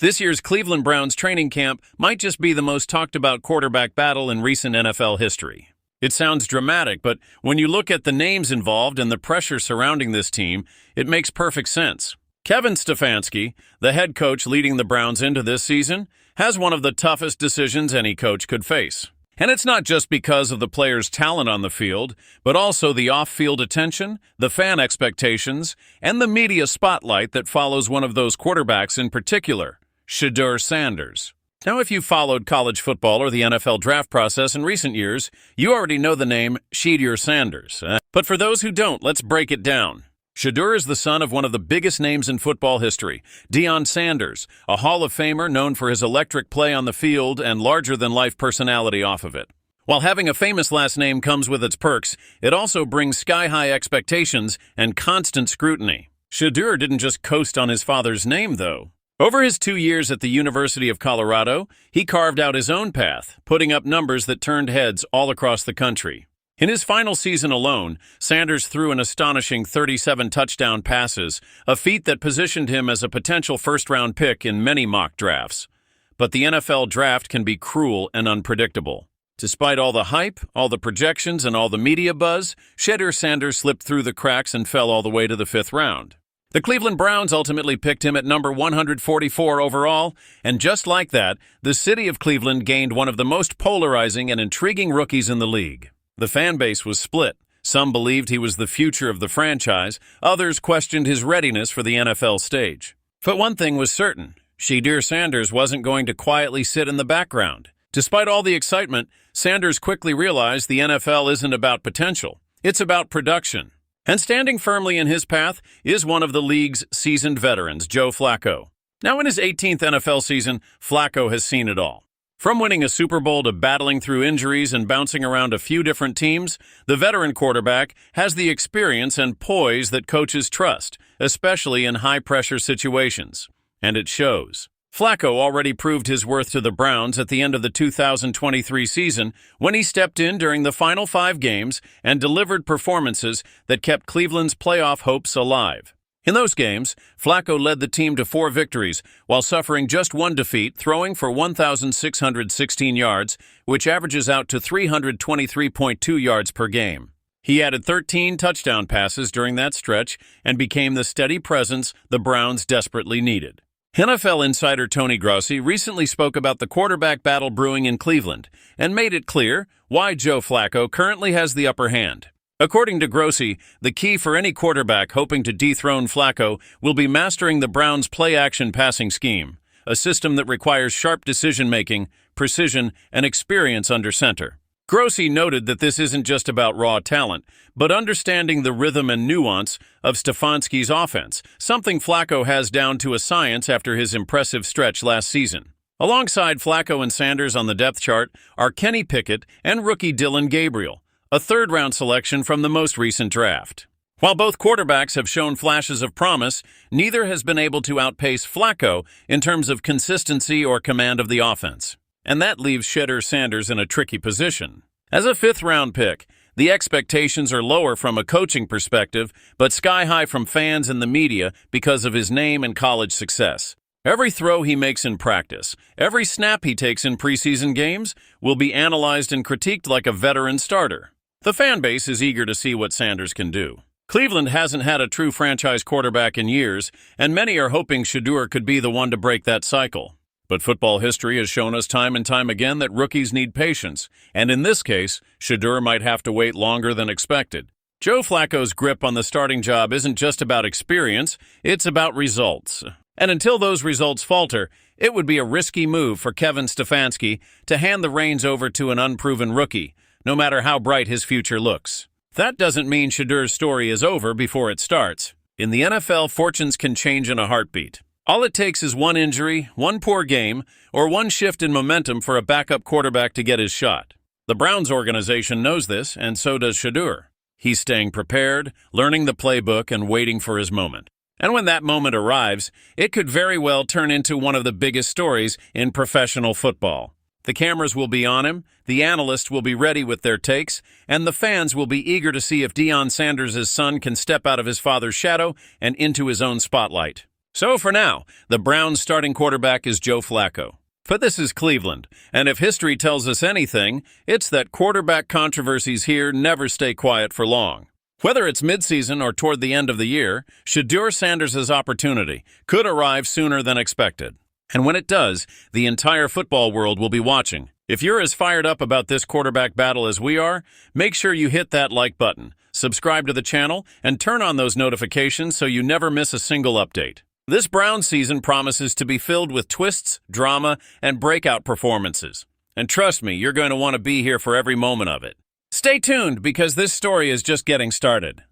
This year's Cleveland Browns training camp might just be the most talked about quarterback battle in recent NFL history. It sounds dramatic, but when you look at the names involved and the pressure surrounding this team, it makes perfect sense. Kevin Stefanski, the head coach leading the Browns into this season, has one of the toughest decisions any coach could face. And it's not just because of the players' talent on the field, but also the off-field attention, the fan expectations, and the media spotlight that follows one of those quarterbacks in particular, Shedeur Sanders. Now, if you've followed college football or the NFL draft process in recent years, you already know the name Shedeur Sanders. But for those who don't, let's break it down. Shedeur is the son of one of the biggest names in football history, Deion Sanders, a Hall of Famer known for his electric play on the field and larger-than-life personality off of it. While having a famous last name comes with its perks, it also brings sky-high expectations and constant scrutiny. Shedeur didn't just coast on his father's name, though. Over his 2 years at the University of Colorado, he carved out his own path, putting up numbers that turned heads all across the country. In his final season alone, Sanders threw an astonishing 37 touchdown passes, a feat that positioned him as a potential first-round pick in many mock drafts. But the NFL draft can be cruel and unpredictable. Despite all the hype, all the projections, and all the media buzz, Shedeur Sanders slipped through the cracks and fell all the way to the 5th round. The Cleveland Browns ultimately picked him at number 144 overall, and just like that, the city of Cleveland gained one of the most polarizing and intriguing rookies in the league. The fan base was split. Some believed he was the future of the franchise, others questioned his readiness for the NFL stage. But one thing was certain, Shedeur Sanders wasn't going to quietly sit in the background. Despite all the excitement, Sanders quickly realized the NFL isn't about potential, it's about production. And standing firmly in his path is one of the league's seasoned veterans, Joe Flacco. Now in his 18th NFL season, Flacco has seen it all. From winning a Super Bowl to battling through injuries and bouncing around a few different teams, the veteran quarterback has the experience and poise that coaches trust, especially in high-pressure situations. And it shows. Flacco already proved his worth to the Browns at the end of the 2023 season when he stepped in during the final 5 games and delivered performances that kept Cleveland's playoff hopes alive. In those games, Flacco led the team to 4 victories while suffering just 1 defeat, throwing for 1,616 yards, which averages out to 323.2 yards per game. He added 13 touchdown passes during that stretch and became the steady presence the Browns desperately needed. NFL insider Tony Grossi recently spoke about the quarterback battle brewing in Cleveland and made it clear why Joe Flacco currently has the upper hand. According to Grossi, the key for any quarterback hoping to dethrone Flacco will be mastering the Browns' play-action passing scheme, a system that requires sharp decision-making, precision, and experience under center. Grossi noted that this isn't just about raw talent, but understanding the rhythm and nuance of Stefanski's offense, something Flacco has down to a science after his impressive stretch last season. Alongside Flacco and Sanders on the depth chart are Kenny Pickett and rookie Dillon Gabriel, a third-round selection from the most recent draft. While both quarterbacks have shown flashes of promise, neither has been able to outpace Flacco in terms of consistency or command of the offense. And that leaves Shedeur Sanders in a tricky position. As a 5th-round pick, the expectations are lower from a coaching perspective, but sky-high from fans and the media because of his name and college success. Every throw he makes in practice, every snap he takes in preseason games, will be analyzed and critiqued like a veteran starter. The fan base is eager to see what Sanders can do. Cleveland hasn't had a true franchise quarterback in years, and many are hoping Shedeur could be the one to break that cycle. But football history has shown us time and time again that rookies need patience, and in this case, Shedeur might have to wait longer than expected. Joe Flacco's grip on the starting job isn't just about experience, it's about results. And until those results falter, it would be a risky move for Kevin Stefanski to hand the reins over to an unproven rookie, no matter how bright his future looks. That doesn't mean Shedeur's story is over before it starts. In the NFL, fortunes can change in a heartbeat. All it takes is one injury, one poor game, or one shift in momentum for a backup quarterback to get his shot. The Browns organization knows this, and so does Shedeur. He's staying prepared, learning the playbook, and waiting for his moment. And when that moment arrives, it could very well turn into one of the biggest stories in professional football. The cameras will be on him, the analysts will be ready with their takes, and the fans will be eager to see if Deion Sanders' son can step out of his father's shadow and into his own spotlight. So for now, the Browns' starting quarterback is Joe Flacco. But this is Cleveland, and if history tells us anything, it's that quarterback controversies here never stay quiet for long. Whether it's midseason or toward the end of the year, Shedeur Sanders' opportunity could arrive sooner than expected. And when it does, the entire football world will be watching. If you're as fired up about this quarterback battle as we are, make sure you hit that like button, subscribe to the channel, and turn on those notifications so you never miss a single update. This Browns season promises to be filled with twists, drama, and breakout performances. And trust me, you're going to want to be here for every moment of it. Stay tuned because this story is just getting started.